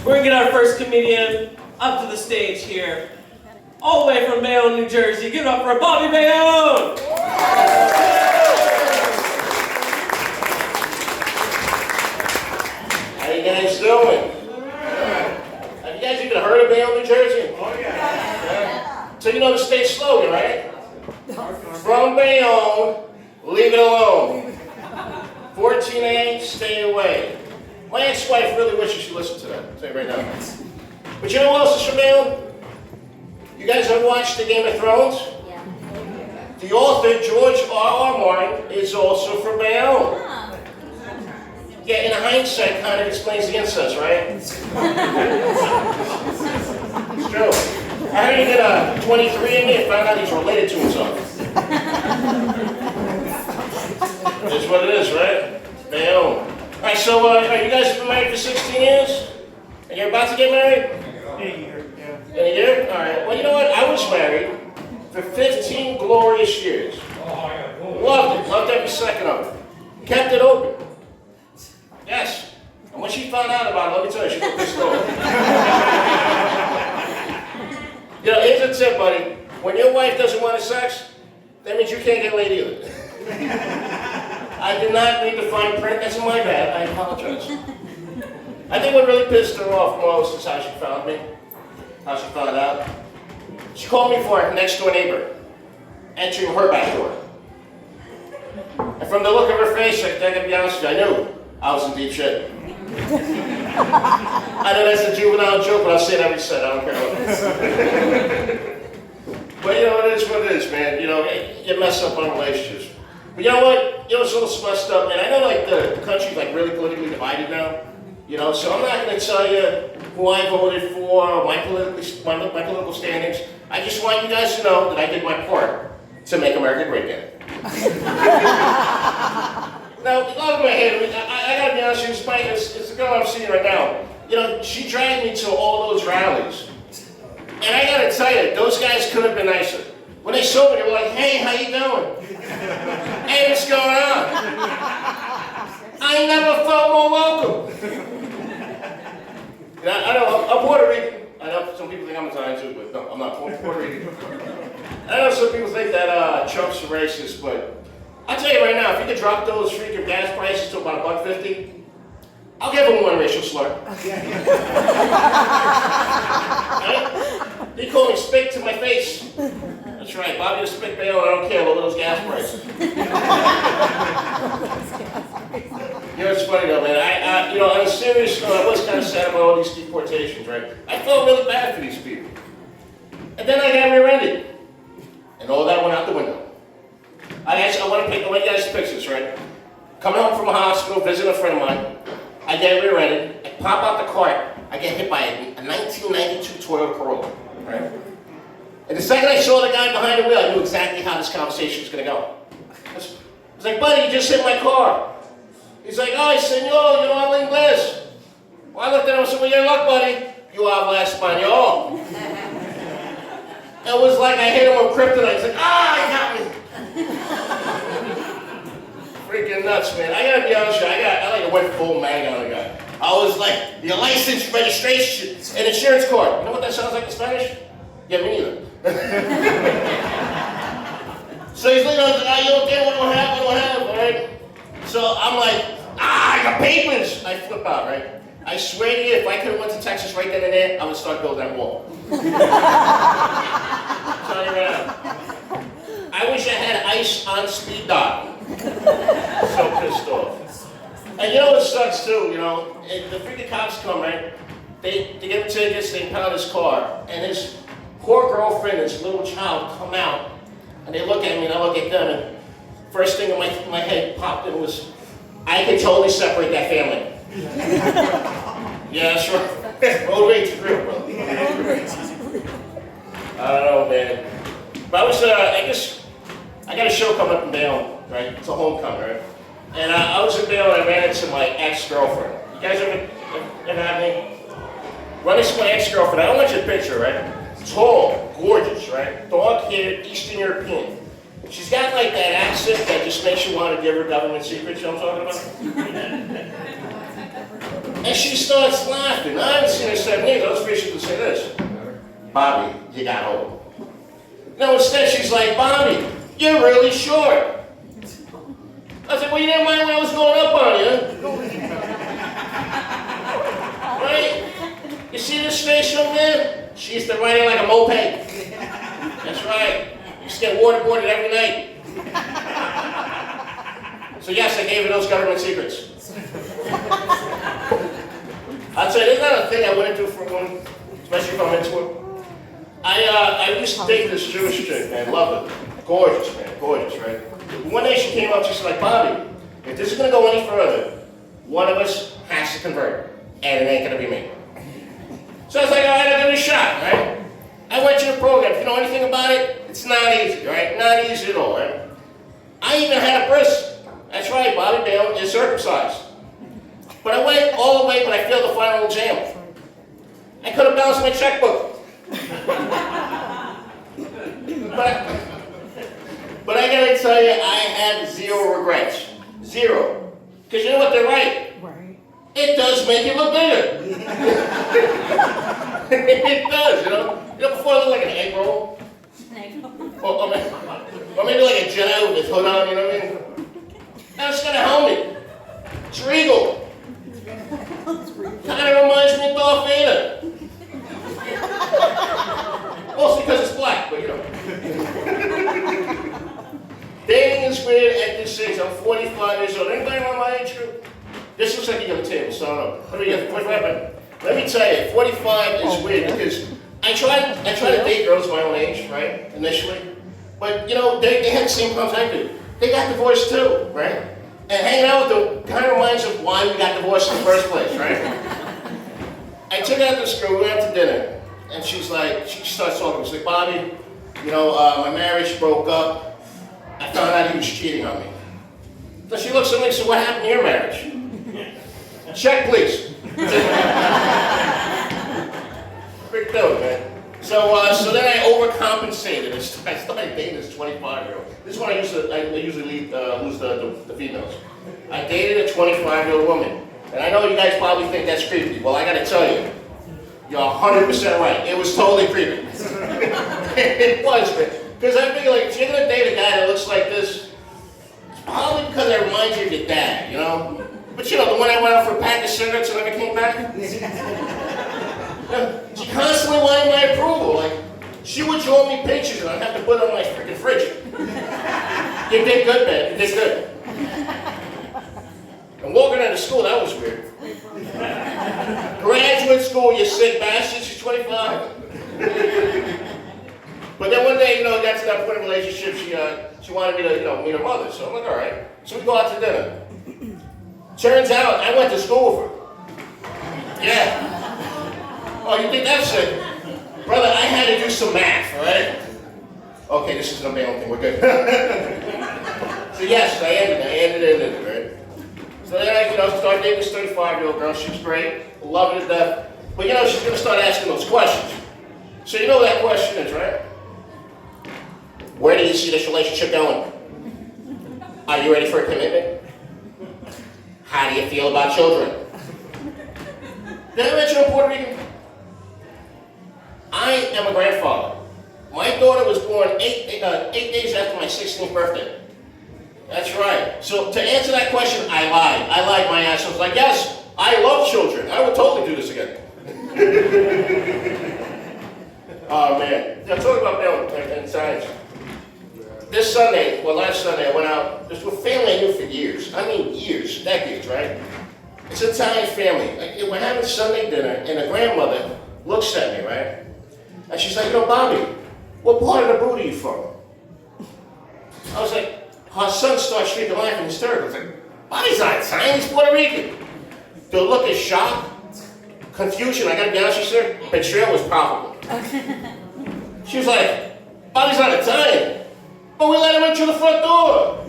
We're gonna get our first comedian up to the stage here, all the way from Bayonne, New Jersey. Give it up for Bobbie Bayonne! How you guys doing? Have you guys even heard of Bayonne, New Jersey? Oh yeah. So you know the state slogan, right? From Bayonne, leave it alone. 14A, stay away. My ex-wife really wishes she listened to that. I'll tell you right now. But you know what else is from Bayonne? You guys ever watched the Game of Thrones? Yeah. The author, George R.R. Martin, is also from Bayonne. Yeah, in hindsight, kind of explains the incest, right? It's true. I heard he did a 23andMe and found out he's related to himself. That's what it is, right? Bayonne. All right, so are you guys been married for 16 years? And you're about to get married? In a year, yeah. In a year? All right. Well, you know what? I was married for 15 glorious years. Loved it. Loved every second of it. Kept it open. Yes. And when she found out about it, let me tell you, she got pissed off. You know, here's a tip, buddy. When your wife doesn't want sex, that means you can't get laid either. I did not read the fine print. That's my bad. I apologize. I think what really pissed her off most is how she found me. How she found out. She called me for her next door neighbor, entering her back door. And from the look of her face, I gotta be honest with you, I knew I was in deep shit. I know that's a juvenile joke, but I'll say it every set. I don't care what it is. But you know, it is what it is, man. You know, you mess up on relationships. But you know what? You know, it's a little messed up, man. I know, like, the country's, like, really politically divided now. You know, so I'm not going to tell you who I voted for, or my political standings. I just want you guys to know that I did my part to make America great again. Now, a lot of my head, I got to be honest with you, it's the girl I'm seeing right now. You know, she dragged me to all those rallies. And I got to tell you, those guys could have been nicer. When they saw me, they were like, hey, how you doing? Hey, what's going on? I never felt more welcome. You know, I know, I'm Puerto Rican. I know some people think I'm Italian too, but no, I'm not Puerto Rican. I know some people think that Trump's racist, but I'll tell you right now, if you could drop those freaking gas prices to about $1.50, I'll give him one racial slur. Right? They call me Spick to my face. That's right, Bobbie the Spick Bayonne, I don't care, look at those gas prices. You know, it's funny though, man. You know, on a serious note, I was kind of sad about all these deportations, right? I felt really bad for these people. And then I got rear-ended. And all that went out the window. I want you guys pictures, right? Coming home from a hospital, visiting a friend of mine. I get rear-ended. I pop out the car. I get hit by a 1992 Toyota Corolla, right? And the second I saw the guy behind the wheel, I knew exactly how this conversation was going to go. I was like, buddy, you just hit my car. He's like, ay, senor, yo no hablo inglés. Well, I looked at him and said, well, your luck, buddy. You habla español. It was like I hit him with kryptonite. He's like, ah, he got me. Freaking nuts, man. I gotta be honest with you, I like went full mag on the guy. I was like, your license, registration, and insurance card. You know what that sounds like in Spanish? Yeah, me neither. So he's like, are you okay? What do I have? All right? So I'm like, your papers! I flip out, right? I swear to you, if I could have went to Texas right then and there, I would start building that wall. Tell you right now. I wish I had ice on speed dial. So pissed off. And you know what sucks too, you know? The freaking cops come, right? They give him tickets, they impound his car, and his poor girlfriend and his little child come out, and they look at me and I look at them, and first thing in my head popped in was, I could totally separate that family. Yeah, sure. Road rage's real, bro. I don't know, man. But I got a show coming up in Bayonne, right? It's a homecoming, right? And I was in Bayonne and I ran into my ex-girlfriend. You guys ever had me? Run into my ex-girlfriend. I don't want you to picture, right? Tall, gorgeous, right? Dark-haired, Eastern European. She's got like that accent that just makes you want to give her government secrets, you know what I'm talking about? And she starts laughing. I haven't seen her Bobbie, you got old. No, instead she's like, Bobbie, you're really short. I said, well, you didn't mind when I was going up on you. Right? You see this face over there? She used to ride it like a moped. That's right. Used to get waterboarded every night. So yes, I gave her those government secrets. I'll tell you, there's not a thing I wouldn't do for a woman, especially if I'm into her. I used to date this Jewish chick, man, love her. Gorgeous, man, gorgeous, right? One day she came up, she's like, Bobbie, if this is gonna go any further, one of us has to convert, and it ain't gonna be me. So I was like, all right, I'll give it a shot, right? I went to the program. If you know anything about it, it's not easy, right? Not easy at all, right? I even had a bris. That's right, Bobbie Bayonne is circumcised. But I went all the way, but I failed the final exam. I could have balanced my checkbook. But I gotta tell you, I had zero regrets. Zero. Because you know what, they're right. Right. It does make you look bigger. It does, you know. You know, before it looked like an egg roll. Or maybe like a Jedi with his hood on, you know what I mean? Now it's got a helmet. It's regal. Kind of reminds me of Darth Vader. Mostly because it's black, but you know. Dating is weird at this age. I'm 45 years old. Anybody around my age group? This looks like you got a table, so I don't know. Let me tell you, 45 is weird because I tried to date girls my own age, right, initially. But, you know, they had the same problems I do. They got divorced too, right? And hanging out with them kind of reminds of why we got divorced in the first place, right? I took her out to this girl, we went out to dinner, and she's like, she starts talking, she's like, Bobbie, you know, my marriage broke up. I found out he was cheating on me. So she looks at me and said, what happened to your marriage? Check, please. Big deal, man. So then I overcompensated. I started dating this 25-year-old. This is when I usually lose the females. I dated a 25-year-old woman. And I know you guys probably think that's creepy. Well, I gotta tell you, you're 100% right. It was totally creepy. It was, man. Because I figure, like, if you're gonna date a guy that looks like this, it's probably because it reminds you of your dad, you know? But you know, the one that went out for a pack of cigarettes and never came back? She constantly wanted my approval. Like, she would draw me pictures and I'd have to put it on my freaking fridge. You did good, man. You did good. And walking out of school, that was weird. Graduate school, you sick bastard. She's 25. But then one day, you know, got to that point in the relationship, she wanted me to, you know, meet her mother. So I'm like, all right. So we go out to dinner. Turns out, I went to school with her. Yeah. Oh, you think that's it? Brother, I had to do some math, all right? Okay, this is gonna be my own thing, we're good. So yes, I ended it, right? So then I, you know, started dating this 35-year-old girl. She's great, love her to death. But you know, she's gonna start asking those questions. So you know what that question is, right? Where do you see this relationship going? Are you ready for a commitment? How do you feel about children? Did I mention I'm Puerto Rican? I am a grandfather. My daughter was born eight days after my 16th birthday. That's right. So to answer that question, I lied. I lied my ass. I was like, yes, I love children. I would totally do this again. Oh man. Now talking about Bill and science. This Sunday, well last Sunday, I went out just with a family I knew for years. I mean years, decades, right? It's an Italian family. Like, we're having Sunday dinner and the grandmother looks at me, right? And she's like, you know, Bobbie, what part of the boot are you from? I was like, her son starts shrieking, laughing hysterical. I was like, Bobbie's not Italian, he's Puerto Rican. The look is shock, confusion, I gotta be honest with you, betrayal was palpable. She was like, Bobbie's not Italian, but we let him in through the front door.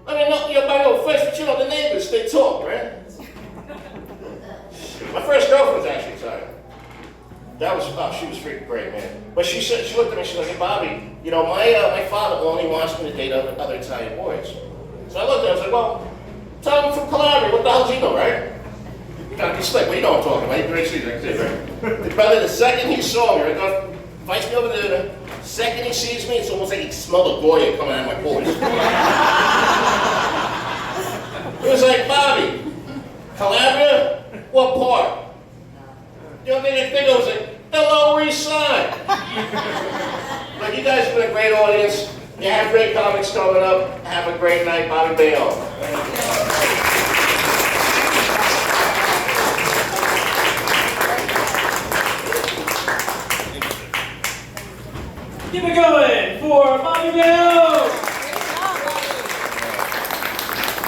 I mean, no, you're by no offense, but you know, the neighbors, they talk, right? My first girlfriend was actually Italian. That was, oh, she was freaking great, man. But she said, she looked at me, she's like, hey, Bobbie, you know, my father only wants me to date other Italian boys. So I looked at her, I was like, well, tell him from Calabria, what the hell does he know, right? gotta be slick. Well, you know what I'm talking about. He's great season, right? The brother, the second he saw me, right, invites me over to dinner. Second he sees me, it's almost like he smelled a Goya coming out of my voice. He was like, Bobbie, Calabria, what part? The only thing I think of was like, the Lower East Side. Look, you guys have been a great audience. You have great comics coming up. Have a great night, Bobbie Bayonne. Keep it going for Bobbie Bayonne.